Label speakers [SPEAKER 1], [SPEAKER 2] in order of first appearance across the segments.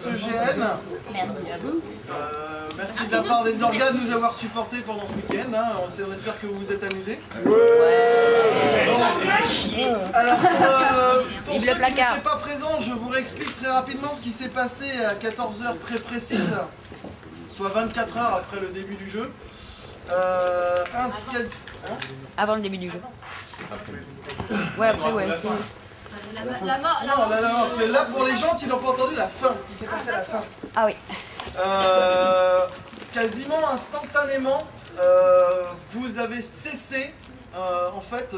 [SPEAKER 1] ce GN. Merci de la part des organes de nous avoir supportés pendant ce week-end. On espère que vous vous êtes amusés. Alors, pour ceux qui n'étaient pas présents, je vous réexplique très rapidement ce qui s'est passé à 14 h très précises, soit 24 heures après le début du jeu.
[SPEAKER 2] Avant le début du jeu. Ouais, après, ouais.
[SPEAKER 1] La mort. Non, là pour les gens qui n'ont pas entendu la fin, ce qui s'est passé à la fin.
[SPEAKER 2] Ah oui.
[SPEAKER 1] Quasiment instantanément, vous avez cessé en fait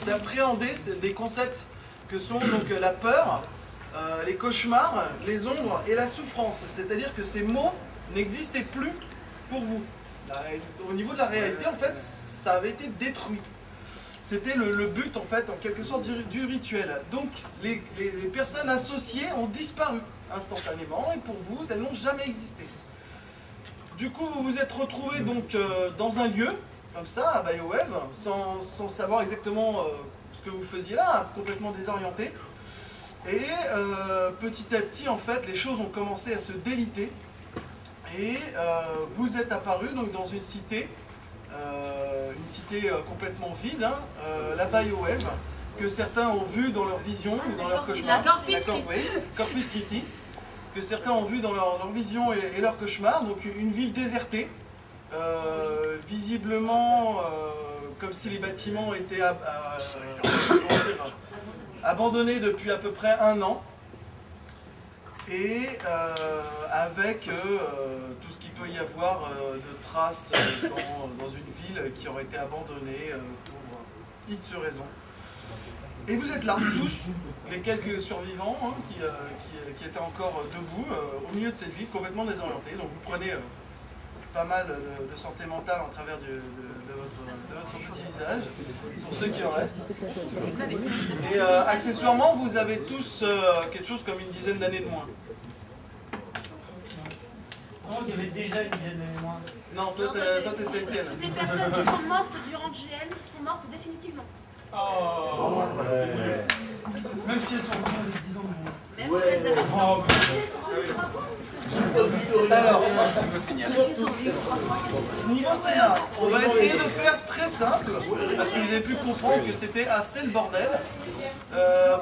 [SPEAKER 1] d'appréhender des concepts que sont donc la peur, les cauchemars, les ombres et la souffrance. C'est-à-dire que ces mots n'existaient plus pour vous. Au niveau de la réalité, en fait, ça avait été détruit. C'était le but, en fait, en quelque sorte, du rituel. Donc, les personnes associées ont disparu instantanément, et pour vous, elles n'ont jamais existé. Du coup, vous vous êtes retrouvés donc dans un lieu, comme ça, à BioWave, sans savoir exactement ce que vous faisiez là, complètement désorienté. Et petit à petit, en fait, les choses ont commencé à se déliter. Et vous êtes apparu donc dans une cité complètement vide, la BioWave, que certains ont vu dans leur vision ou dans leur cauchemar. Corpus Christi, que certains ont vu dans leur vision et leur cauchemar. Donc une ville désertée, visiblement comme si les bâtiments étaient abandonnés depuis à peu près 1 an. Et avec tout ce qu'il peut y avoir de traces dans une ville qui aurait été abandonnée pour X raisons. Et vous êtes là, tous, les quelques survivants qui étaient encore debout au milieu de cette ville complètement désorientée. Donc vous prenez pas mal de santé mentale en travers de votre petit visage, pour ceux qui en restent. Et accessoirement, vous avez tous quelque chose comme une dizaine d'années de moins.
[SPEAKER 3] Non, il y avait déjà une dizaine d'années de moins.
[SPEAKER 1] Non, toi t'étais lequel?
[SPEAKER 4] Toutes les personnes qui sont mortes durant le GN sont mortes définitivement.
[SPEAKER 3] Oh, même si elles sont mortes avec 10 ans de moins.
[SPEAKER 4] Même si elles avaient
[SPEAKER 1] Alors, niveau scénar, on va essayer de faire très simple, parce que vous avez pu comprendre que c'était assez le bordel.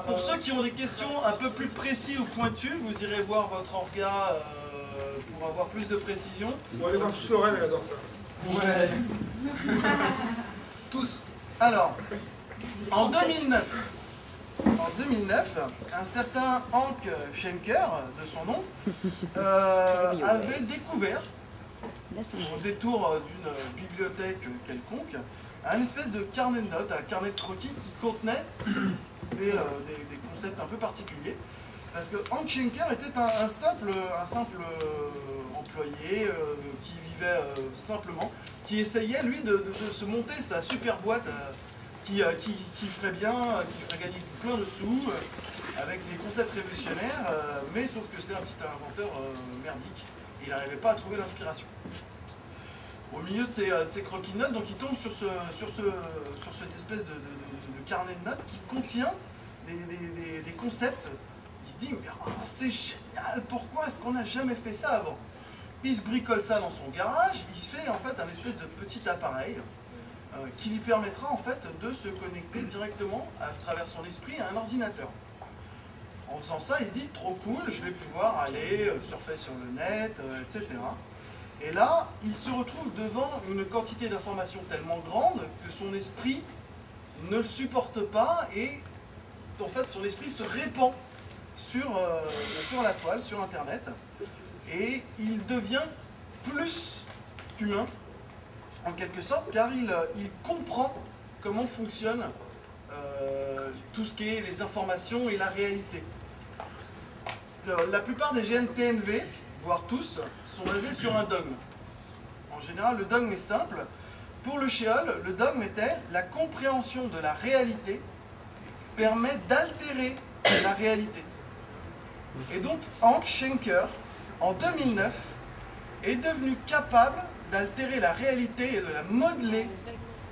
[SPEAKER 1] Pour ceux qui ont des questions un peu plus précises ou pointues, vous irez voir votre orga pour avoir plus de précision.
[SPEAKER 5] Bon, allez voir tous Lorraine, elle adore ça.
[SPEAKER 1] Ouais. Tous. Alors, en 2009, un certain Hank Schenker, de son nom, avait découvert, au détour d'une bibliothèque quelconque, un espèce de carnet de notes, un carnet de croquis qui contenait des concepts un peu particuliers. Parce que Hank Schenker était un simple employé qui vivait simplement, qui essayait lui de se monter sa super boîte qui ferait bien, qui ferait gagner plein de sous, avec des concepts révolutionnaires, mais sauf que c'était un petit inventeur merdique, et il n'arrivait pas à trouver l'inspiration. Au milieu de ces croquis de notes, donc il tombe sur cette espèce de carnet de notes qui contient des concepts. Il se dit, mais c'est génial, pourquoi est-ce qu'on n'a jamais fait ça avant? Il se bricole ça dans son garage, il se fait en fait un espèce de petit appareil qui lui permettra en fait de se connecter directement à travers son esprit à un ordinateur. En faisant ça, il se dit, trop cool, je vais pouvoir aller surfer sur le net, etc. Et là, il se retrouve devant une quantité d'informations tellement grande que son esprit ne le supporte pas et en fait son esprit se répand sur la toile, sur internet, et il devient plus qu'humain en quelque sorte, car il comprend comment fonctionne tout ce qui est les informations et la réalité. La plupart des GN-TNV, voire tous, sont basés sur un dogme. En général, le dogme est simple. Pour le Sheol, le dogme était la compréhension de la réalité permet d'altérer la réalité. Et donc, Hank Schenker, en 2009, est devenu capable d'altérer la réalité et de la modeler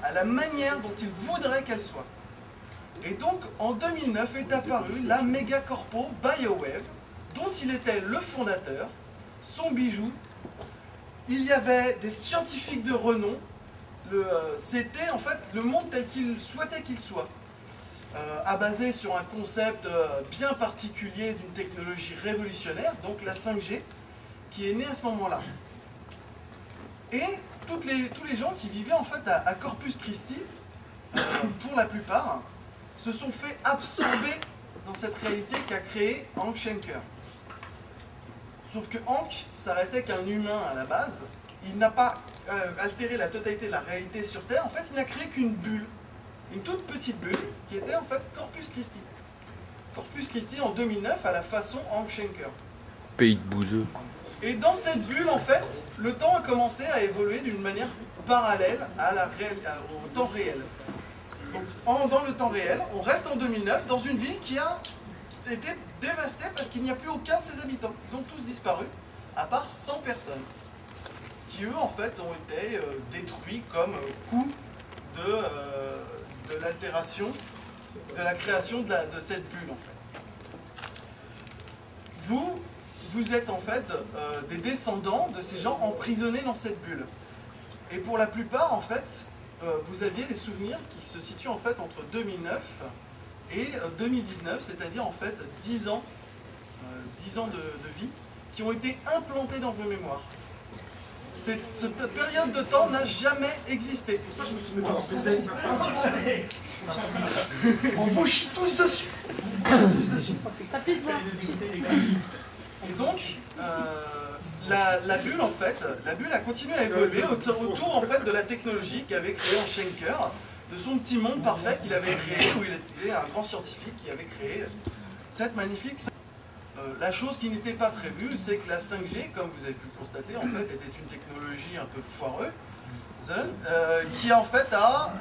[SPEAKER 1] à la manière dont il voudrait qu'elle soit. Et donc, en 2009 est apparue la méga corpo BioWave, dont il était le fondateur, son bijou. Il y avait des scientifiques de renom. C'était en fait le monde tel qu'il souhaitait qu'il soit, basé sur un concept bien particulier d'une technologie révolutionnaire, donc la 5G, qui est née à ce moment-là. Et tous les gens qui vivaient en fait à Corpus Christi, pour la plupart, se sont fait absorber dans cette réalité qu'a créée Hank Schenker. Sauf que Hank, ça restait qu'un humain à la base. Il n'a pas altéré la totalité de la réalité sur Terre. En fait, il n'a créé qu'une bulle. Une toute petite bulle qui était en fait Corpus Christi. Corpus Christi en 2009 à la façon Hank Schenker.
[SPEAKER 5] Pays de bouseux.
[SPEAKER 1] Et dans cette bulle, en fait, le temps a commencé à évoluer d'une manière parallèle au temps réel. Donc, dans le temps réel, on reste en 2009 dans une ville qui a été dévastée parce qu'il n'y a plus aucun de ses habitants. Ils ont tous disparu, à part 100 personnes, qui eux, en fait, ont été détruits comme coup de l'altération, de la création de cette bulle, en fait. Vous êtes en fait des descendants de ces gens emprisonnés dans cette bulle. Et pour la plupart, en fait, vous aviez des souvenirs qui se situent en fait entre 2009 et 2019, c'est-à-dire en fait 10 ans de vie qui ont été implantés dans vos mémoires. Cette période de temps n'a jamais existé.
[SPEAKER 3] Pour ça, je me souviens pas. C'est avec ma femme. On vous chie tous dessus.
[SPEAKER 1] Et donc, la bulle, en fait, la bulle a continué à évoluer autour en fait, de la technologie qu'avait créée Schenker, de son petit monde parfait qu'il avait créé, où il était un grand scientifique qui avait créé cette magnifique... la chose qui n'était pas prévue, c'est que la 5G, comme vous avez pu le constater, en fait, était une technologie un peu foireuse, qui en fait a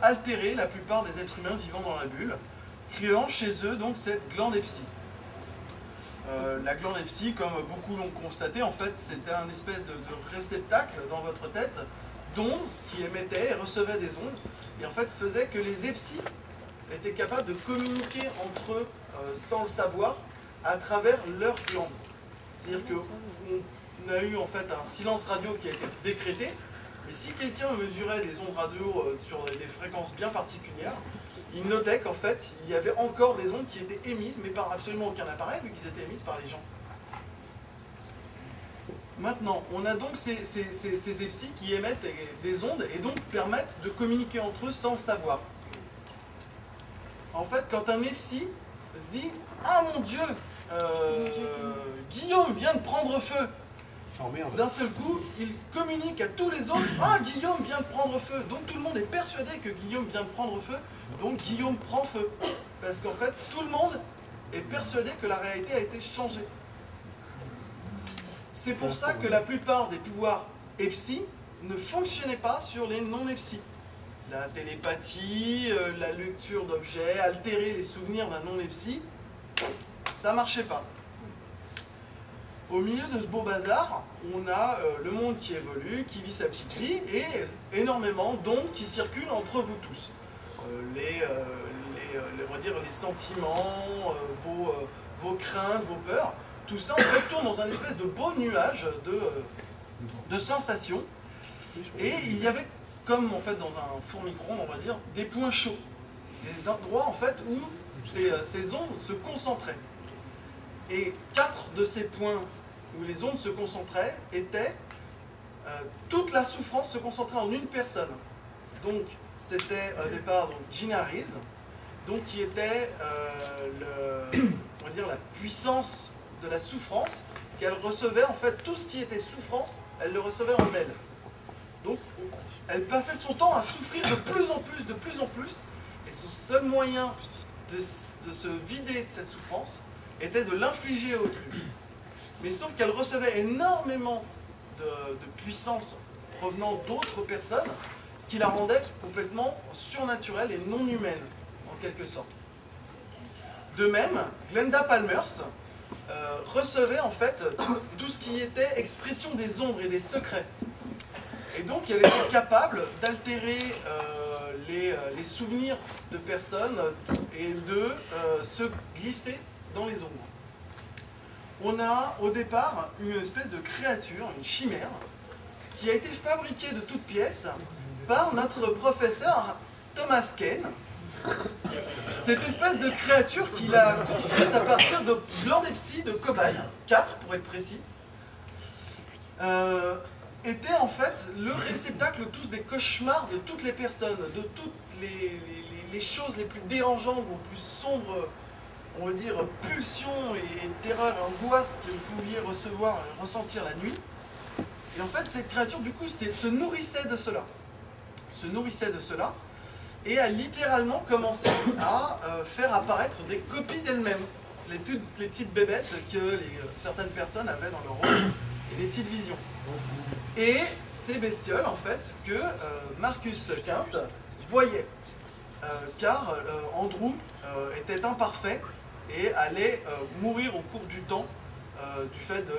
[SPEAKER 1] altéré la plupart des êtres humains vivant dans la bulle, créant chez eux donc cette glande epsi. La glande epsi, comme beaucoup l'ont constaté, en fait, c'était un espèce de réceptacle dans votre tête d'ondes qui émettaient et recevaient des ondes, et en fait faisait que les epsi étaient capables de communiquer entre eux sans le savoir, à travers leur glande. C'est-à-dire qu'on a eu en fait un silence radio qui a été décrété, mais si quelqu'un mesurait des ondes radio sur des fréquences bien particulières, il notait qu'en fait, il y avait encore des ondes qui étaient émises, mais par absolument aucun appareil, vu qu'ils étaient émises par les gens. Maintenant, on a donc ces EPSI qui émettent des ondes et donc permettent de communiquer entre eux sans le savoir. En fait, quand un EPSI se dit « Ah mon Dieu, Guillaume vient de prendre feu !» D'un seul coup, il communique à tous les autres « Ah, Guillaume vient de prendre feu !» Donc tout le monde est persuadé que Guillaume vient de prendre feu, donc Guillaume prend feu. Parce qu'en fait, tout le monde est persuadé que la réalité a été changée. C'est pour ça que la plupart des pouvoirs EPSI ne fonctionnaient pas sur les non-EPSI. La télépathie, la lecture d'objets, altérer les souvenirs d'un non-EPSI, ça ne marchait pas. Au milieu de ce beau bazar, on a le monde qui évolue, qui vit sa petite vie, et énormément d'ondes qui circulent entre vous tous. On va dire les sentiments, vos craintes, vos peurs, tout ça en fait tourne dans un espèce de beau nuage de sensations. Et il y avait, comme en fait dans un four micro-ondes, on va dire, des points chauds. Des endroits en fait où ces ondes se concentraient. Et 4 de ces points où les ondes se concentraient étaient toute la souffrance se concentrait en une personne. Donc c'était au départ donc, Gina Reese, donc qui était on va dire la puissance de la souffrance, qu'elle recevait en fait tout ce qui était souffrance, elle le recevait en elle. Donc elle passait son temps à souffrir de plus en plus, et son seul moyen de se vider de cette souffrance était de l'infliger à autrui. Mais sauf qu'elle recevait énormément de puissance provenant d'autres personnes, ce qui la rendait complètement surnaturelle et non humaine, en quelque sorte. De même, Glenda Palmers recevait en fait tout ce qui était expression des ombres et des secrets. Et donc elle était capable d'altérer les souvenirs de personnes et de se glisser dans les ombres. on a au départ une espèce de créature, une chimère, qui a été fabriquée de toutes pièces par notre professeur Thomas Kane. Cette espèce de créature qu'il a construite à partir de glandepsie de cobayes, 4 pour être précis, était en fait le réceptacle tous des cauchemars de toutes les personnes, de toutes les choses les plus dérangeantes, ou plus sombres, on va dire, pulsions et terreurs et angoisses que vous pouviez recevoir et ressentir la nuit. Et en fait, cette créature, du coup, se nourrissait de cela. Et a littéralement commencé à faire apparaître des copies d'elle-même. Les petites bébêtes que certaines personnes avaient dans leur rôle, et les petites visions. Et ces bestioles, en fait, que Marcus Quinte voyait. Car Andrew était imparfait et allait mourir au cours du temps du fait de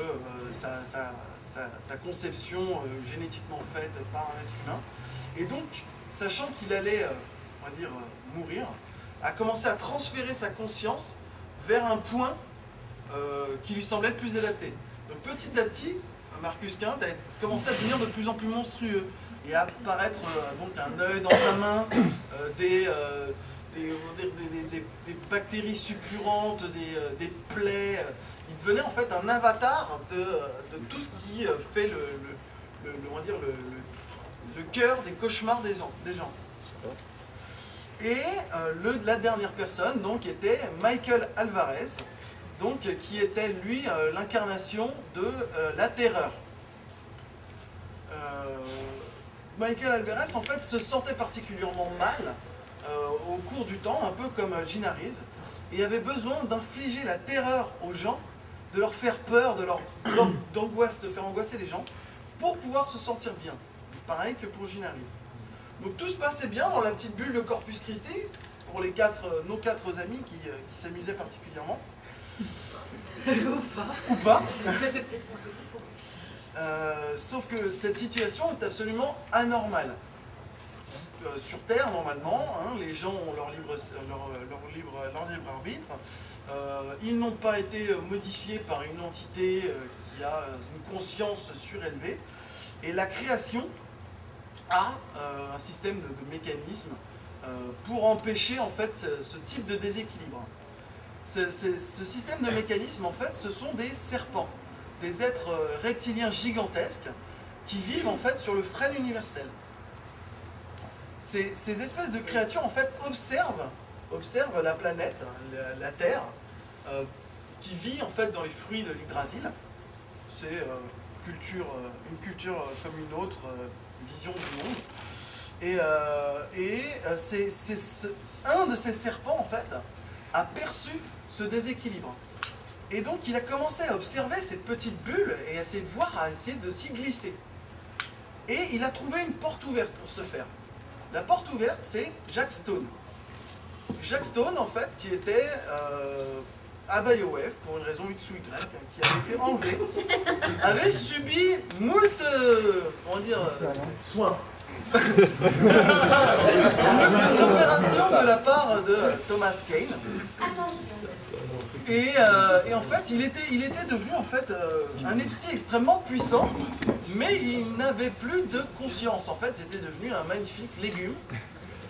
[SPEAKER 1] sa conception génétiquement faite par un être humain. Et donc, sachant qu'il allait, on va dire, mourir, a commencé à transférer sa conscience vers un point qui lui semblait le plus adapté. Donc petit à petit, Marcus Quinte a commencé à devenir de plus en plus monstrueux et à apparaître donc un œil dans sa main, des bactéries suppurantes, des plaies. Il devenait en fait un avatar de tout ce qui fait on va dire le cœur des cauchemars des gens. Et la dernière personne donc était Michael Alvarez, donc, qui était lui l'incarnation de la terreur. Michael Alvarez en fait se sentait particulièrement mal au cours du temps, un peu comme Gene Harris, et avait besoin d'infliger la terreur aux gens, de leur faire peur, de faire angoisser les gens, pour pouvoir se sentir bien. Pareil que pour Gene Harris. Donc tout se passait bien dans la petite bulle de Corpus Christi, pour nos quatre amis qui s'amusaient particulièrement. Ou pas.
[SPEAKER 4] Mais c'est peut-être pas
[SPEAKER 1] sauf que cette situation est absolument anormale. Sur Terre, normalement, hein, les gens ont leur libre arbitre. Ils n'ont pas été modifiés par une entité qui a une conscience surélevée. Et la création a un système de mécanismes pour empêcher en fait ce type de déséquilibre. Ce système de mécanismes, en fait, ce sont des serpents, des êtres reptiliens gigantesques qui vivent en fait sur le frêne universel. Ces espèces de créatures en fait observent la planète, la Terre, qui vit en fait dans les fruits de l'Yggdrasil. C'est une culture comme une autre, vision du monde. Et un de ces serpents en fait a perçu ce déséquilibre. Et donc il a commencé à observer cette petite bulle et à essayer de voir, à essayer de s'y glisser. Et il a trouvé une porte ouverte pour ce faire. La porte ouverte, c'est Jack Stone. Jack Stone, en fait, qui était à BioWave, pour une raison X ou Y, qui avait été enlevé, avait subi moult, on va dire, soins. Des opérations de la part de Thomas Kane. Et en fait, il était devenu en fait un épsie extrêmement puissant, mais il n'avait plus de conscience. En fait, c'était devenu un magnifique légume.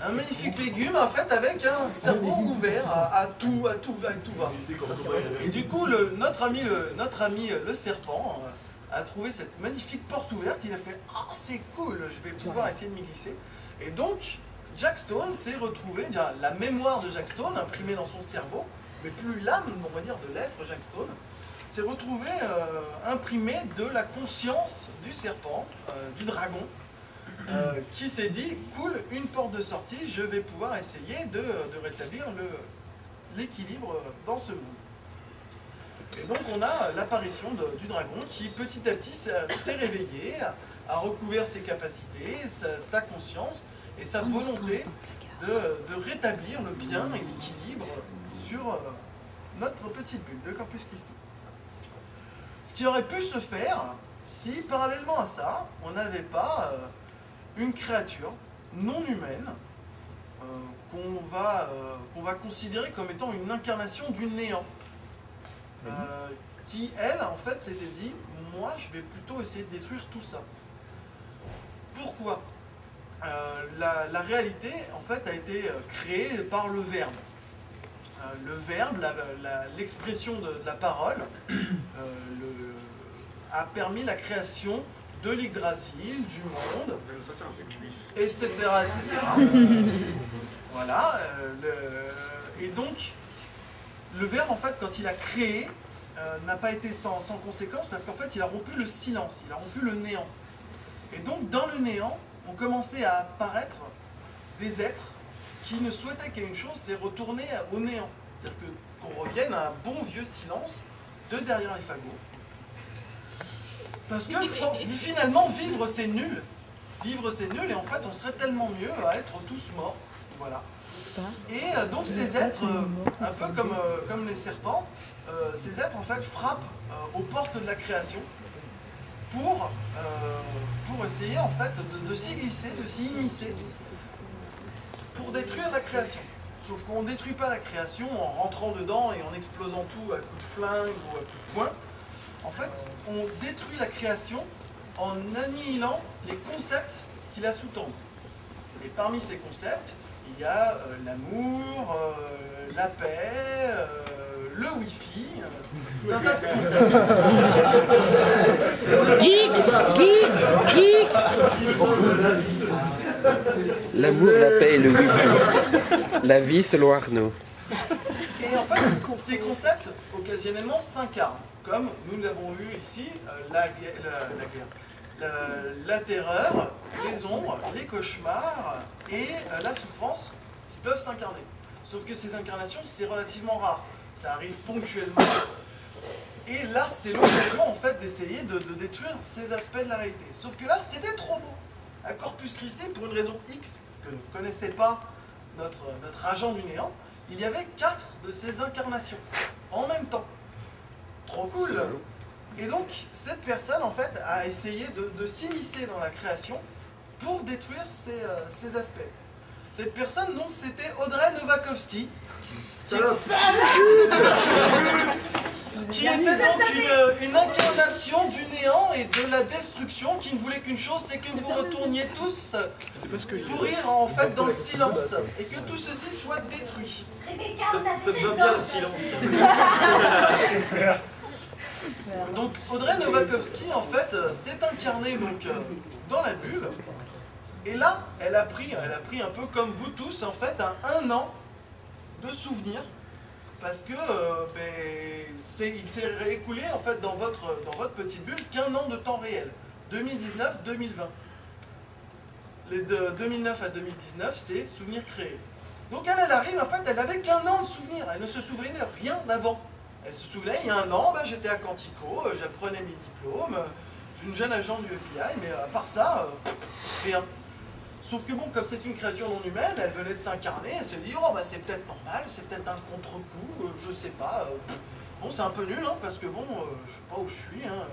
[SPEAKER 1] Un magnifique légume, en fait, avec un cerveau ouvert à tout va. Et du coup, notre ami le serpent a trouvé cette magnifique porte ouverte. Il a fait « Ah, oh, c'est cool, je vais pouvoir essayer de m'y glisser. » Et donc, Jack Stone s'est retrouvé, la mémoire de Jack Stone imprimée dans son cerveau, mais plus l'âme, on va dire, de l'être Jack Stone, s'est retrouvé imprimé de la conscience du serpent, du dragon, qui s'est dit, cool, une porte de sortie, je vais pouvoir essayer de rétablir l'équilibre dans ce monde. Et donc on a l'apparition du dragon qui petit à petit s'est réveillé, a recouvert ses capacités, sa conscience et sa volonté de rétablir le bien et l'équilibre sur notre petite bulle de Corpus Christi. Ce qui aurait pu se faire si, parallèlement à ça, on n'avait pas une créature non humaine qu'on va considérer comme étant une incarnation du néant, qui, elle, en fait, s'était dit, moi, je vais plutôt essayer de détruire tout ça. Pourquoi ? La réalité, en fait, a été créée par le verbe. Le verbe, l'expression de la parole, a permis la création de l'Yggdrasil, du monde, etc. Voilà. Et donc, le verbe, en fait, quand il a créé, n'a pas été sans conséquence, parce qu'en fait, il a rompu le silence, il a rompu le néant. Et donc, dans le néant, ont commencé à apparaître des êtres qui ne souhaitaient qu'une chose, c'est retourner au néant. C'est-à-dire qu'on revienne à un bon vieux silence de derrière les fagots. Parce que finalement, vivre c'est nul. Vivre c'est nul, et en fait, on serait tellement mieux à être tous morts. Voilà. Et donc ces êtres, un peu comme les serpents, ces êtres en fait frappent aux portes de la création pour essayer en fait de s'y glisser, de s'y immiscer, pour détruire la création. Sauf qu'on ne détruit pas la création en rentrant dedans et en explosant tout à coups de flingue ou à coups de poing. En fait, on détruit la création en annihilant les concepts qui la sous-tendent. Et parmi ces concepts, il y a l'amour, la paix, le wifi, tout un tas de concepts.
[SPEAKER 5] L'amour, la paix et le wifi. La vie selon Arnaud.
[SPEAKER 1] Et en fait, ces concepts, occasionnellement, s'incarnent. Comme nous l'avons vu ici, la terreur, les ombres, les cauchemars et la souffrance qui peuvent s'incarner. Sauf que ces incarnations, c'est relativement rare. Ça arrive ponctuellement. Et là, c'est l'occasion en fait d'essayer de détruire ces aspects de la réalité. Sauf que là, c'était trop beau. À Corpus Christi, pour une raison X, que ne connaissait pas notre agent du néant, il y avait 4 de ces incarnations en même temps. Trop cool! Et donc, cette personne, en fait, a essayé de s'immiscer dans la création pour détruire ces aspects. Cette personne, donc, c'était Audrey Novakovsky, qui était donc une incarnation du néant et de la destruction, qui ne voulait qu'une chose, c'est que vous retourniez tous pourrir en fait dans le silence et que tout ceci soit détruit.
[SPEAKER 3] Ça te va bien le silence.
[SPEAKER 1] Donc Audrey Novakovsky en fait s'est incarnée donc dans la bulle, et là elle a pris un peu comme vous tous en fait un an de souvenirs, parce que il s'est écoulé en fait dans votre petite bulle qu'un an de temps réel, 2019-2020. De 2009 à 2019, c'est souvenirs créés. Donc elle arrive, en fait, elle n'avait qu'un an de souvenirs, elle ne se souvenait de rien d'avant. Elle se souvenait, il y a un an, j'étais à Quantico, j'apprenais mes diplômes, je suis une jeune agent du FBI, mais à part ça, rien. Sauf que bon, comme c'est une créature non humaine, elle venait de s'incarner, elle s'est dit, oh c'est peut-être normal, c'est peut-être un contre-coup, je sais pas. Bon, c'est un peu nul, hein, parce que bon, je sais pas où je suis. Hein.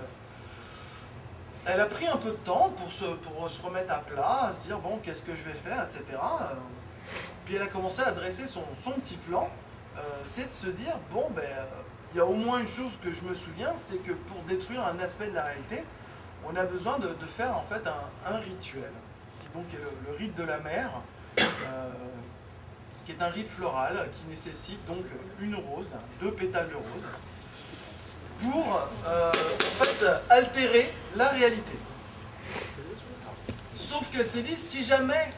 [SPEAKER 1] Elle a pris un peu de temps pour se remettre à plat, à se dire, bon, qu'est-ce que je vais faire, etc. Puis elle a commencé à dresser son petit plan, c'est de se dire, bon, il y a au moins une chose que je me souviens, c'est que pour détruire un aspect de la réalité, on a besoin de faire en fait un rituel, qui donc est le rite de la mer, qui est un rite floral qui nécessite donc une rose, 2 pétales de rose, pour en fait altérer la réalité. Sauf qu'elle s'est dit, si jamais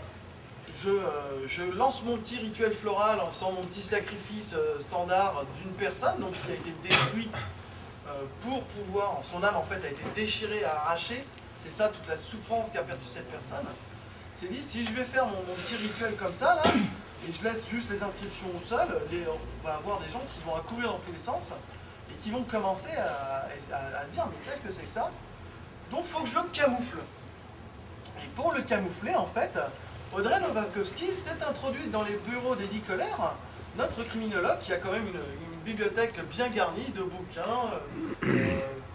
[SPEAKER 1] je lance mon petit rituel floral en faisant mon petit sacrifice standard d'une personne, donc qui a été détruite pour pouvoir, son âme en fait a été déchirée, arrachée, c'est ça toute la souffrance qu'a perçue cette personne. C'est dit, si je vais faire mon petit rituel comme ça là, et je laisse juste les inscriptions au sol, on va avoir des gens qui vont accourir dans tous les sens et qui vont commencer à se dire, mais qu'est-ce que c'est que ça? Donc il faut que je le camoufle. Et pour le camoufler en fait, Audrey Novakovsky s'est introduite dans les bureaux d'Eddie Kohler, notre criminologue qui a quand même une bibliothèque bien garnie de bouquins,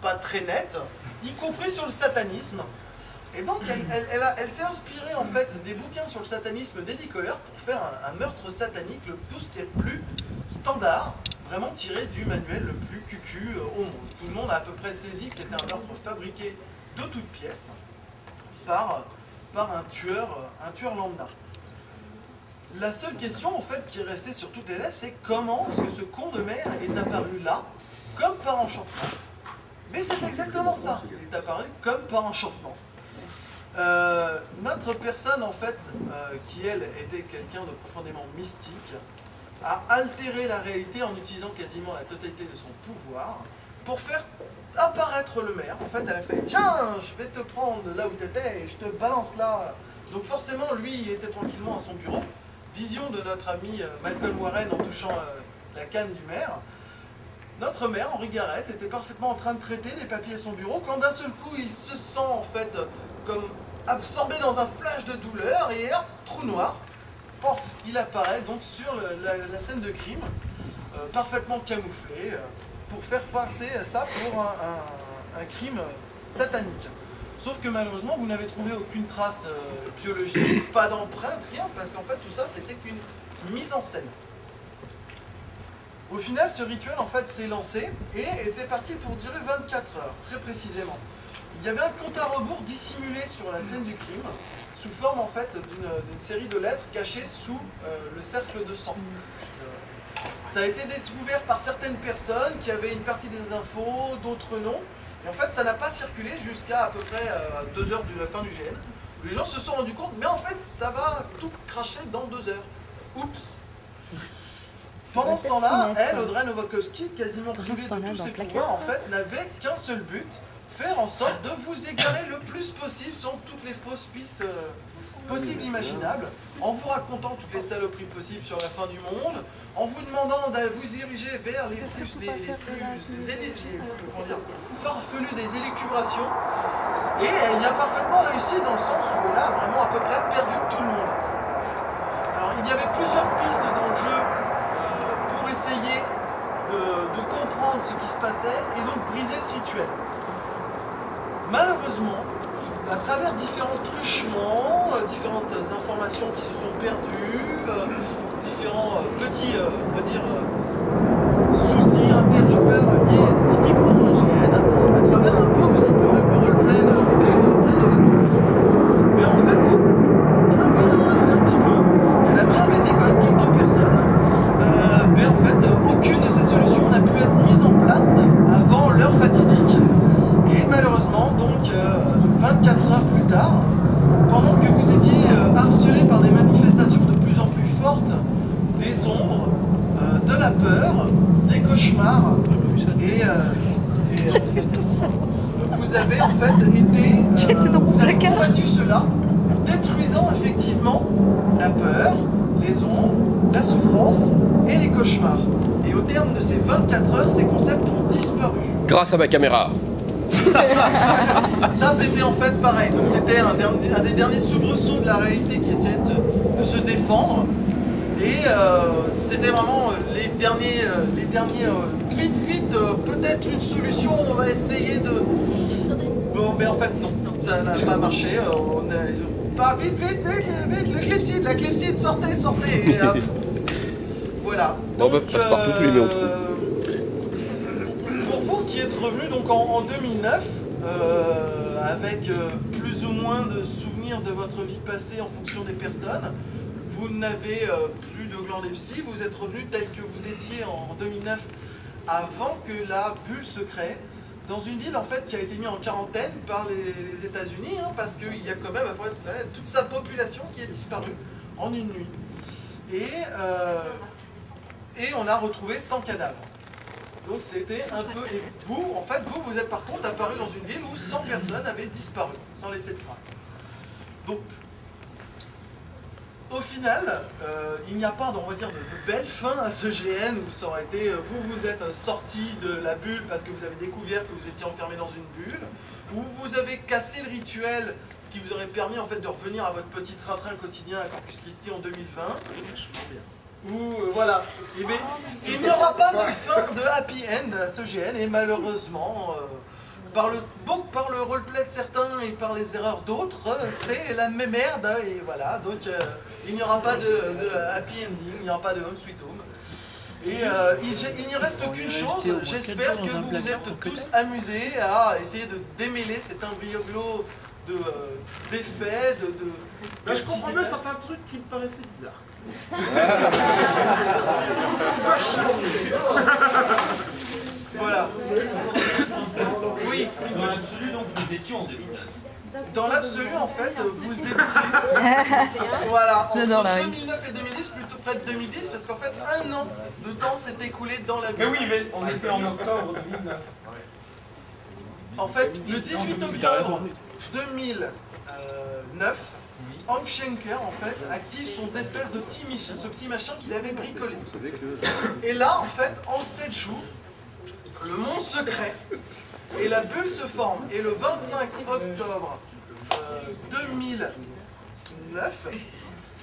[SPEAKER 1] pas très nets, y compris sur le satanisme. Et donc elle s'est inspirée en fait des bouquins sur le satanisme d'Eddie Kohler pour faire un meurtre satanique, tout ce qui est plus standard, vraiment tiré du manuel le plus cucu au monde. Tout le monde a à peu près saisi que c'était un meurtre fabriqué de toutes pièces par un tueur lambda. La seule question en fait qui est restée sur toutes les lèvres, c'est comment est-ce que ce con de maire est apparu là, comme par enchantement. Mais c'est exactement ça, il est apparu comme par enchantement. Notre personne en fait, qui elle était quelqu'un de profondément mystique, a altéré la réalité en utilisant quasiment la totalité de son pouvoir pour faire apparaître le maire. En fait, elle a fait « Tiens, je vais te prendre là où tu étais et je te balance là ». Donc forcément, lui, il était tranquillement à son bureau. Vision de notre ami Malcolm Warren en touchant la canne du maire. Notre maire, Henri Garrett, était parfaitement en train de traiter les papiers à son bureau quand d'un seul coup, il se sent en fait comme absorbé dans un flash de douleur et hop, trou noir. Pof, il apparaît donc sur la scène de crime, parfaitement camouflé, pour faire passer ça pour un crime satanique. Sauf que malheureusement, vous n'avez trouvé aucune trace biologique, pas d'empreinte, rien, parce qu'en fait tout ça c'était qu'une mise en scène. Au final, ce rituel en fait s'est lancé et était parti pour durer 24 heures, très précisément. Il y avait un compte à rebours dissimulé sur la scène du crime, sous forme en fait d'une série de lettres cachées sous le cercle de sang. Ça a été découvert par certaines personnes qui avaient une partie des infos, d'autres non. Et en fait, ça n'a pas circulé jusqu'à à peu près 2 heures de la fin du GN. Les gens se sont rendus compte, mais en fait, ça va tout cracher dans 2 heures. Oups. Pendant ce temps-là, elle, Audrey Nowakovsky, quasiment privée de tous ses pouvoirs, en fait, n'avait qu'un seul but, faire en sorte de vous égarer le plus possible sur toutes les fausses pistes possibles et imaginables, en vous racontant toutes les saloperies possibles sur la fin du monde, en vous demandant de vous diriger vers les farfelus des élucubrations. Et elle y a parfaitement réussi dans le sens où elle a vraiment à peu près perdu tout le monde. Alors il y avait plusieurs pistes dans le jeu pour essayer de comprendre ce qui se passait et donc briser ce rituel. Malheureusement, à travers différents truchements, différentes informations qui se sont perdues, différents petits, on va dire, soucis interjoueurs liés typiquement à GN, à travers un peu aussi quand même le roleplay de Nowakovsky. Mais en fait, oui, elle en a fait un petit peu. Elle a bien baisé quand même quelques personnes. Mais en fait, aucune de ces solutions n'a pu être mise en place avant l'heure fatidique. Et malheureusement, donc, 24 heures plus tard, pendant que vous étiez harcelé par des manifestations de plus en plus fortes, des ombres, de la peur, des cauchemars, et vous avez en fait été, vous avez combattu cela, détruisant effectivement la peur, les ombres, la souffrance et les cauchemars. Et au terme de ces 24 heures, ces concepts ont disparu.
[SPEAKER 5] Grâce à ma caméra.
[SPEAKER 1] Ça c'était en fait pareil, donc c'était un des derniers soubresauts de la réalité qui essayait de se défendre. Et c'était vraiment les derniers vite, peut-être une solution, on va essayer de... Bon, mais en fait non, ça n'a pas marché, ils ont pas vite, la clepsydre, sortez, et hop. Voilà.
[SPEAKER 5] Donc, on va passer partout tous les métros.
[SPEAKER 1] Pour vous qui êtes revenus donc en 2009, avec plus ou moins de souvenirs de votre vie passée en fonction des personnes, vous n'avez plus de gland Lepsi, vous êtes revenus tel que vous étiez en 2009 avant que la bulle se crée, dans une ville en fait qui a été mise en quarantaine par les États-Unis, hein, parce qu'il y a quand même après, toute sa population qui a disparu en une nuit. Et on a retrouvé 100 cadavres. Donc c'était un peu... Et vous, en fait, vous êtes par contre apparu dans une ville où 100 personnes avaient disparu, sans laisser de traces. Donc, au final, il n'y a pas, on va dire, de belle fin à ce GN où ça aurait été, vous êtes sorti de la bulle parce que vous avez découvert que vous étiez enfermé dans une bulle, ou vous avez cassé le rituel, ce qui vous aurait permis en fait de revenir à votre petit train-train quotidien à Corpus Christi en 2020. Ou voilà. Et bien, il n'y aura pas de fin de happy end à ce GN et malheureusement, par le roleplay de certains et par les erreurs d'autres, c'est la même merde et voilà. Donc il n'y aura pas de happy ending, il n'y aura pas de home sweet home. Et il n'y rreste qu'une chose, j'espère que vous vous êtes tous amusés à essayer de démêler cet imbroglio d'effets,
[SPEAKER 3] Là, je comprends mieux certains trucs qui me paraissaient bizarres.
[SPEAKER 1] Voilà. Oui.
[SPEAKER 6] Dans l'absolu, donc, nous étions en 2009.
[SPEAKER 1] Dans l'absolu, en fait, vous étiez voilà, entre 2009 et 2010, plutôt près de 2010, parce qu'en fait, un an de temps s'est écoulé dans la vie.
[SPEAKER 3] Mais oui, mais on était en octobre 2009.
[SPEAKER 1] En fait, le 18 octobre 2009, Hank Schenker, en fait, active son espèce de ce petit machin qu'il avait bricolé. Et là, en fait, en 7 jours, le monde se crée et la bulle se forme. Et le 25 octobre 2009,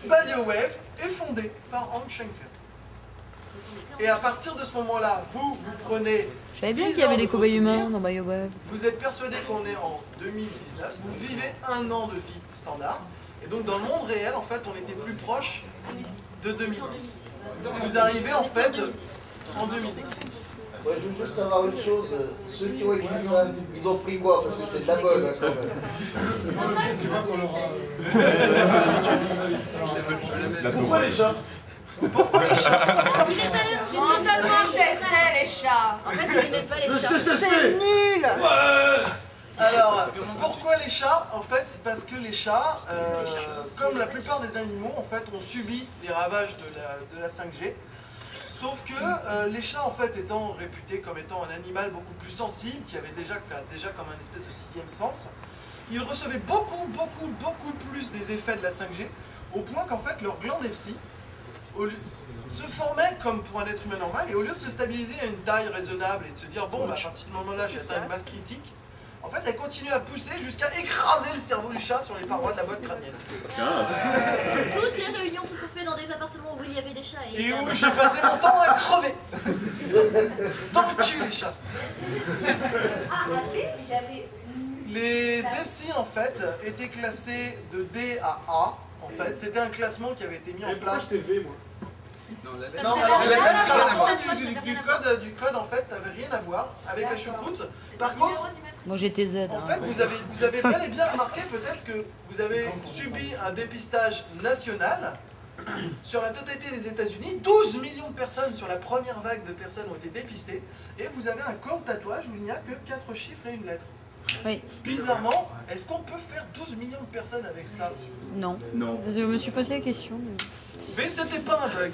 [SPEAKER 1] BioWave est fondé par Hank Schenker. Et à partir de ce moment-là, vous prenez...
[SPEAKER 2] Je savais bien qu'il y avait des cobayes humains dans BioWave.
[SPEAKER 1] Vous êtes persuadé qu'on est en 2019, vous vivez un an de vie standard. Et donc dans le monde réel, en fait, on était plus proche de 2010. Vous arrivez en fait en 2010.
[SPEAKER 7] Moi, je veux juste savoir une chose, ceux qui ont écrit ça, ils ont pris quoi? Parce que c'est de la bonne, hein, quand même.
[SPEAKER 3] Pourquoi les chats?
[SPEAKER 4] Il est totalement testé les chats. En fait, il n'aimait pas les chats.
[SPEAKER 7] C'est nul.
[SPEAKER 1] Alors, pourquoi les chats? En fait, parce que les chats, comme la plupart des animaux, en fait, ont subi les ravages de la 5G. Sauf que les chats, en fait, étant réputés comme étant un animal beaucoup plus sensible, qui avait déjà comme un espèce de sixième sens, ils recevaient beaucoup plus des effets de la 5G, au point qu'en fait, leur glande epsi se formait comme pour un être humain normal, et au lieu de se stabiliser à une taille raisonnable et de se dire, bon, bah, à partir du moment là, j'ai atteint une masse critique, en fait, elle continue à pousser jusqu'à écraser le cerveau du chat sur les parois de la boîte crânienne.
[SPEAKER 4] Toutes les réunions se sont faites dans des appartements où il y avait des chats.
[SPEAKER 1] Et où j'ai passé mon temps à crever. Dans le cul, les chats. Les EFSI, en fait, étaient classés de D à A. En fait, c'était un classement qui avait été mis en place.
[SPEAKER 3] c'est V, moi.
[SPEAKER 1] Non, la lettre du code, en fait, n'avait rien à voir avec la choucroute. Par contre,
[SPEAKER 2] Moi j'étais Z.
[SPEAKER 1] en fait, vous avez bel et bien remarqué peut-être que vous avez subi un dépistage national sur la totalité des États-Unis. 12 millions de personnes sur la première vague de personnes ont été dépistées. Et vous avez un corps de tatouage où il n'y a que 4 chiffres et une lettre.
[SPEAKER 2] Oui.
[SPEAKER 1] Bizarrement, est-ce qu'on peut faire 12 millions de personnes avec ça?
[SPEAKER 2] Non.
[SPEAKER 3] Non.
[SPEAKER 2] Je me suis posé la question.
[SPEAKER 1] Mais c'était pas un bug.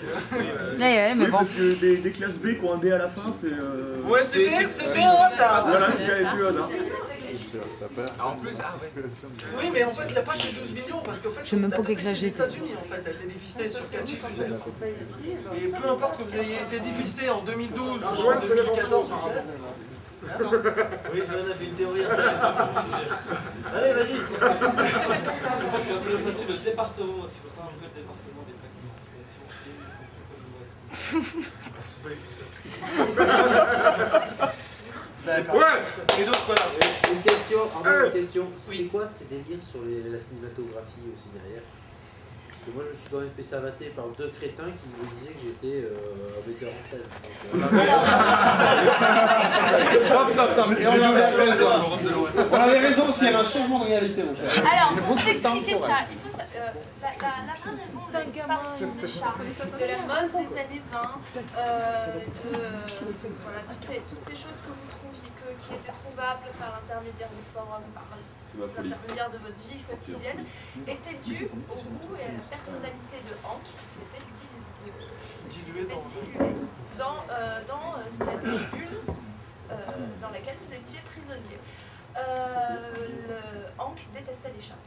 [SPEAKER 2] Ouais, mais bon.
[SPEAKER 3] Parce que des classes B qui ont un B à la fin, c'est...
[SPEAKER 1] Ouais, c'était un hasard.
[SPEAKER 3] Voilà ce qu'il y avait vu, Anna.
[SPEAKER 6] En plus, ah ouais.
[SPEAKER 1] Oui, mais en fait, il n'y a pas que 12 millions, parce qu'en fait,
[SPEAKER 2] Je sais même pas
[SPEAKER 1] la
[SPEAKER 2] que
[SPEAKER 1] totalité des
[SPEAKER 2] j'agite.
[SPEAKER 1] États-Unis, en fait, a été dépistée sur 4 chiffres et une lettre. Et peu importe que vous ayez été dépisté en 2012 ou en 2014 ou 2016.
[SPEAKER 6] Oui, j'en avais une théorie intéressante sur ce sujet. Allez, vas-y. Parce que le département, parce qu'il faut pas enlever le département des plaques d'immatriculation.
[SPEAKER 1] D'accord.
[SPEAKER 3] Ouais.
[SPEAKER 1] Et donc, voilà.
[SPEAKER 7] Une question, une question. C'était quoi ces délires sur la cinématographie aussi derrière? Parce que moi je me suis quand même fait savater par 2 crétins qui me disaient que j'étais un metteur en scène.
[SPEAKER 3] Stop. Et on avait raison parce qu'il y avait un changement de réalité, mon cher.
[SPEAKER 4] Alors, pour vous expliquer ça, il faut la vraie raison de la disparition des chats, de la mode des années 20, voilà, toutes ces choses que vous trouviez, qui étaient trouvables par l'intermédiaire du forum, par l'intermédiaire de votre vie quotidienne, étaient dues au goût et à la personnalité de Hank qui s'était dilué dans cette bulle dans laquelle vous étiez prisonnier. Hank détestait les chats.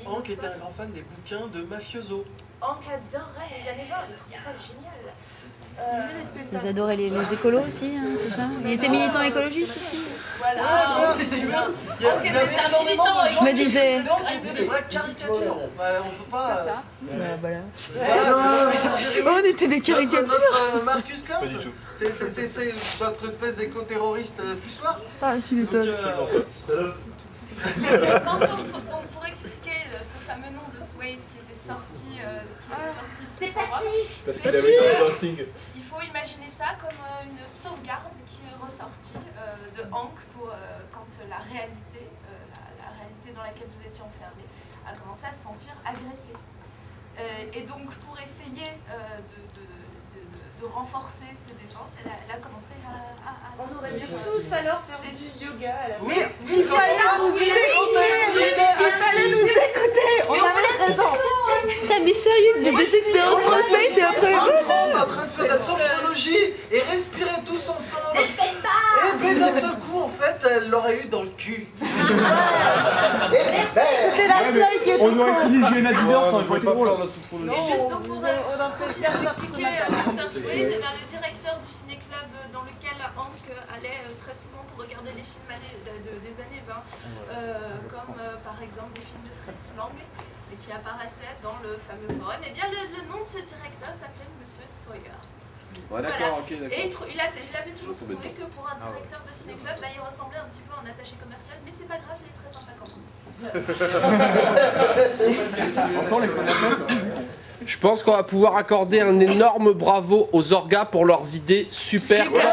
[SPEAKER 1] Hank était un grand fan des bouquins de mafioso.
[SPEAKER 4] Hank adorait les années 20, il trouvait ça génial.
[SPEAKER 2] Ils adoraient les écolos aussi, hein, c'est ça? Il était militant écologiste aussi.
[SPEAKER 4] Voilà.
[SPEAKER 1] Si tu veux, il y avait énormément de gens
[SPEAKER 2] Je me disais.
[SPEAKER 1] qui étaient des vraies caricatures. Bah, on peut pas...
[SPEAKER 2] Voilà.
[SPEAKER 1] On
[SPEAKER 2] était des caricatures.
[SPEAKER 1] Notre Marcus Kant, c'est votre espèce d'éco-terroriste fussoir.
[SPEAKER 2] Ah, tu m'étonnes.
[SPEAKER 4] Donc, pour expliquer ce fameux fameux nom de Swayze qui était sorti de ce forum.
[SPEAKER 8] Parce qu'il avait été dancing.
[SPEAKER 4] Il faut imaginer ça comme une sauvegarde qui est ressortie de Hank pour quand la réalité dans laquelle vous étiez enfermé a commencé à se sentir agressée. Et donc pour essayer de renforcer ses défenses, elle a commencé à
[SPEAKER 9] On aurait
[SPEAKER 4] sortir.
[SPEAKER 9] dû tous alors faire du yoga à la
[SPEAKER 1] Oui, il fallait nous écouter.
[SPEAKER 9] On avait raison.
[SPEAKER 2] Putain, mais sérieux, vous êtes des expériences prospect et après...
[SPEAKER 1] On est en train de faire de la sophrologie et respirer tous ensemble. Et ben d'un seul coup, en fait, elle l'aurait eu dans le cul.
[SPEAKER 9] C'était la seule qui était
[SPEAKER 3] On aurait fini hygiène à 10h, ça aurait été drôle.
[SPEAKER 4] Mais juste donc pour vous expliquer Mr. Swayze, eh bien, le directeur du ciné-club dans lequel Hank allait très souvent pour regarder des films des années 20, comme par exemple des films de Fritz Lang, et qui apparaissaient dans le fameux forum, et bien le nom de ce directeur s'appelait Monsieur Sawyer.
[SPEAKER 3] Ouais, d'accord, ok, d'accord.
[SPEAKER 4] Et il avait toujours trouvé que pour un directeur de ciné-club, il ressemblait un petit peu à un attaché commercial, mais c'est pas grave, il est très sympa quand même.
[SPEAKER 3] Encore les connaissances.
[SPEAKER 5] Je pense qu'on va pouvoir accorder un énorme bravo aux orgas pour leurs idées super tordues.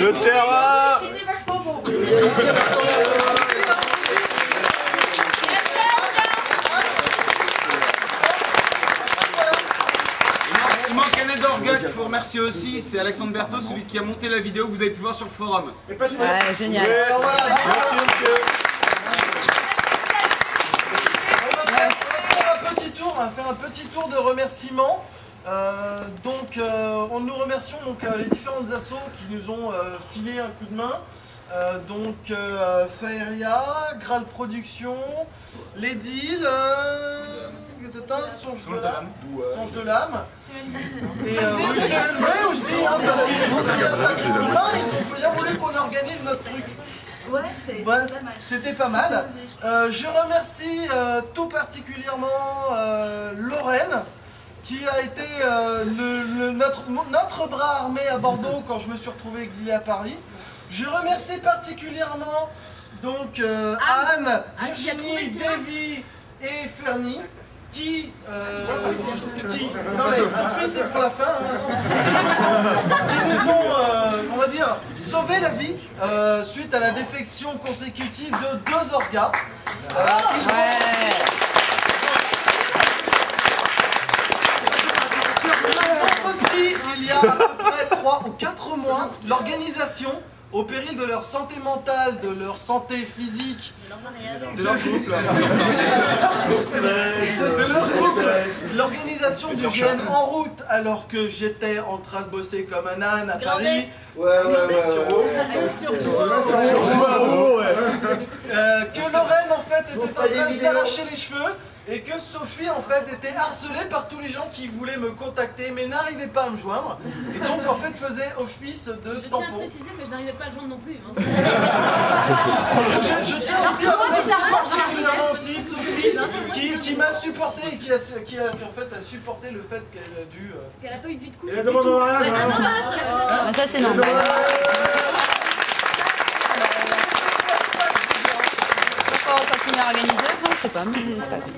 [SPEAKER 8] Le terrain.
[SPEAKER 3] Il manque un aide d'orga qu'il faut remercier aussi, c'est Alexandre Berthaud, celui qui a monté la vidéo que vous avez pu voir sur le forum.
[SPEAKER 2] Ouais, génial.
[SPEAKER 1] On va faire un petit tour de remerciements. Nous remercions les différentes assos qui nous ont filé un coup de main. Faeria, Graal Productions, Les Deals, Songe de l'âme. Et oui aussi, hein, parce qu'ils ont fait un sacré coup de main, ils ont bien voulu qu'on organise notre truc.
[SPEAKER 4] Ouais, c'était pas mal.
[SPEAKER 1] C'était pas mal. Je remercie tout particulièrement Lorraine, qui a été notre bras armé à Bordeaux quand je me suis retrouvé exilé à Paris. Je remercie particulièrement Anne, Virginie, Davy et Fernie qui non mais Sophie c'est pour la fin, qui nous ont, on va dire, sauvé la vie suite à la défection consécutive de 2 orgas. Il y a à peu près 3 ou 4 mois, l'organisation, au péril de leur santé mentale, de leur santé physique, de leur couple, l'organisation du GN en route alors que j'étais en train de bosser comme un âne à Paris. Que Lorraine en fait était en train de s'arracher les cheveux. Et que Sophie en fait était harcelée par tous les gens qui voulaient me contacter mais n'arrivaient pas à me joindre. Et donc en fait faisait office de tampon.
[SPEAKER 10] Je tiens à préciser que je n'arrivais pas à le joindre non plus. Hein.
[SPEAKER 1] je tiens aussi à remercier particulièrement aussi Sophie qui m'a supporté et qui en fait a supporté le fait qu'elle a dû...
[SPEAKER 10] Qu'elle n'a pas eu de vie de couple.
[SPEAKER 1] Et la demande en mariage.
[SPEAKER 2] Ça c'est normal. À organiser, je sais pas, mais c'est pas grave.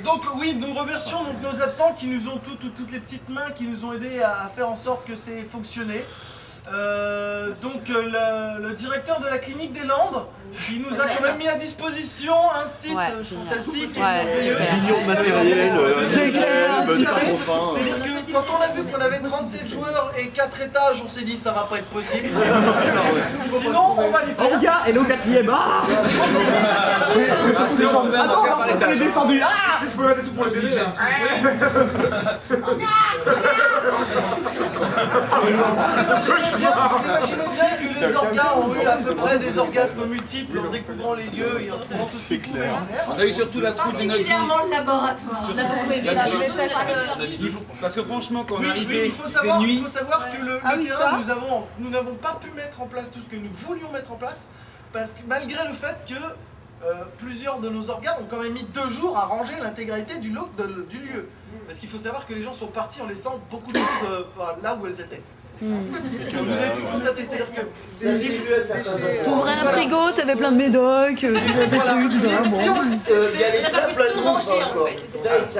[SPEAKER 1] Donc oui, nous remercions nos absents qui nous ont toutes les petites mains qui nous ont aidés à faire en sorte que c'est fonctionné. Le directeur de la clinique des Landes qui nous a quand même mis à disposition un site fantastique et merveilleux.
[SPEAKER 8] Millions de matériel,
[SPEAKER 1] c'est-à-dire que quand on a vu qu'on avait 37 joueurs et 4 étages, on s'est dit ça va pas être possible. Sinon on va les faire.
[SPEAKER 3] Orga, et le 4ème. Sinon on vous a un orga par étage. Descendu. Je peux mettre tout pour le bébé.
[SPEAKER 1] Vous imaginez bien que les orgas ont eu à peu près des orgasmes multiples en découvrant les lieux et en trouvant tout ce qu'ils pouvaient en faire.
[SPEAKER 3] On a eu surtout la troupe de notre vie.
[SPEAKER 4] Particulièrement le laboratoire. On a beaucoup aimé
[SPEAKER 3] Parce que franchement, quand on est arrivé,
[SPEAKER 1] il faut savoir que le terrain, nous n'avons pas pu mettre en place tout ce que nous voulions mettre en place, parce que malgré le fait que plusieurs de nos organes ont quand même mis 2 jours à ranger l'intégralité du look du lieu. Parce qu'il faut savoir que les gens sont partis en laissant beaucoup de choses là où elles étaient. Vous avez pu constater, c'est-à-dire que
[SPEAKER 2] T'ouvrais un frigo, t'avais plein de médocs, des trucs,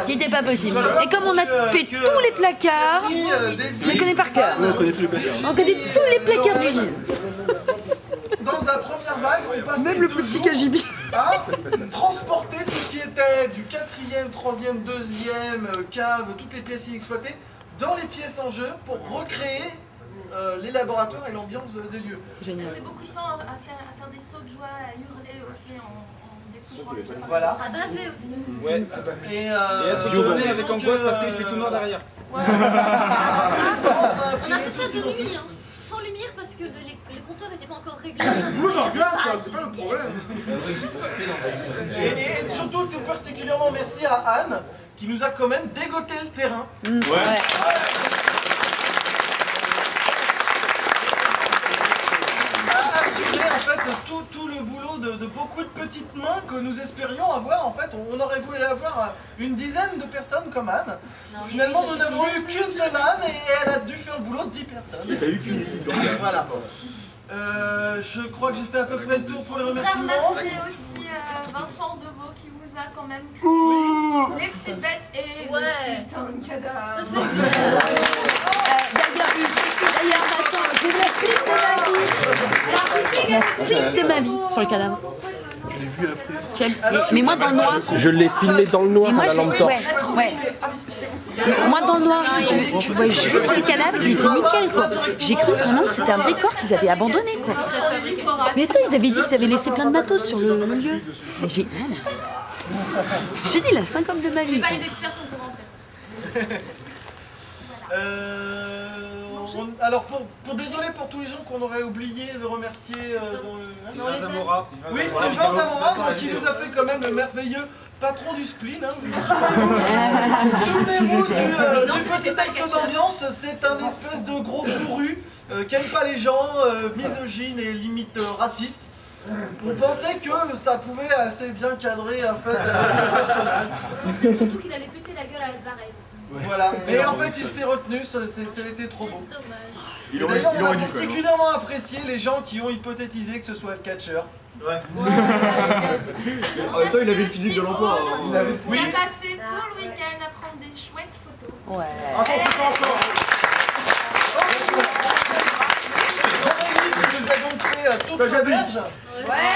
[SPEAKER 2] qui n'était pas possible. Et comme on a fait tous les placards, on les connaît par cœur.
[SPEAKER 8] On connaît tous les placards.
[SPEAKER 2] On connaît tous les placards du lit.
[SPEAKER 1] dans la première vague, on passait
[SPEAKER 2] même le plus petit KGB
[SPEAKER 1] à transporter tout ce qui était du 4e, 3e, 2e cave, toutes les pièces inexploitées, dans les pièces en jeu pour recréer les laboratoires et l'ambiance des lieux.
[SPEAKER 2] Génial.
[SPEAKER 4] C'est beaucoup de temps à faire des sauts de joie, à hurler aussi en découvrant les trucs.
[SPEAKER 1] Voilà.
[SPEAKER 4] À baver aussi.
[SPEAKER 3] Ouais. Et à se retourner avec angoisse parce qu'il fait tout noir derrière.
[SPEAKER 4] On a fait ça de nuit, hein, sans lumière parce que les compteurs n'étaient pas encore réglés.
[SPEAKER 11] Nous, on regarde ça, c'est pas le problème.
[SPEAKER 1] Et surtout, tout particulièrement merci à Anne qui nous a quand même dégoté le terrain.
[SPEAKER 2] Ouais.
[SPEAKER 1] En fait, tout le boulot de beaucoup de petites mains que nous espérions avoir. En fait, on aurait voulu avoir une dizaine de personnes comme Anne. Finalement, nous n'avons eu qu'une seule Anne et elle a dû faire le boulot de 10 personnes.
[SPEAKER 8] Il n'y a eu qu'une équipe.
[SPEAKER 1] Voilà. Je crois que j'ai fait à peu près le tour pour les
[SPEAKER 4] On voudrait
[SPEAKER 1] remerciements.
[SPEAKER 4] remercier aussi Vincent Deveau qui vous a quand même les petites bêtes et le putain de cadavre.
[SPEAKER 2] D'ailleurs, attends, j'ai le slip de ma vie sur le cadavre.
[SPEAKER 8] Je l'ai vu après.
[SPEAKER 2] Mais moi dans le noir.
[SPEAKER 5] Je l'ai filmé dans le noir
[SPEAKER 2] Et moi
[SPEAKER 5] à la
[SPEAKER 2] je
[SPEAKER 5] lampe
[SPEAKER 2] l'ai.
[SPEAKER 5] torche.
[SPEAKER 2] Ouais. Mais moi dans le noir, si tu vois juste les cadavres, il était nickel quoi. J'ai cru vraiment que c'était un décor qu'ils avaient abandonné quoi. Mais attends, ils avaient dit qu'ils avaient laissé plein de matos sur le lieu. Mais j'ai dit la 5 hommes de ma vie.
[SPEAKER 4] Pas les experts sont au courant peut-être.
[SPEAKER 1] Alors, désolé pour tous les gens qu'on aurait oublié de remercier dans le...
[SPEAKER 3] Sylvain Zamora.
[SPEAKER 1] Oui, Sylvain Zamora, qui nous a fait quand même le merveilleux patron du spleen. Hein, souvenez-vous du petit texte d'ambiance, c'est un espèce de gros bourru qui aime pas les gens, misogyne et limite raciste. On pensait que ça pouvait assez bien cadrer en fait le personnage.
[SPEAKER 10] Surtout qu'il allait péter la gueule à Alvarez.
[SPEAKER 1] Voilà, mais en fait il s'est retenu, c'était trop beau.
[SPEAKER 10] Dommage.
[SPEAKER 1] Et d'ailleurs on a particulièrement apprécié les gens qui ont hypothétisé que ce soit le catcheur.
[SPEAKER 8] Ouais. En même temps, il avait le physique de l'emploi.
[SPEAKER 4] On a passé tout le week-end à prendre des chouettes photos.
[SPEAKER 2] Ouais.
[SPEAKER 11] Ah, ça, c'est pas encore.
[SPEAKER 1] Nous avons fait toute la berge.
[SPEAKER 4] Ouais.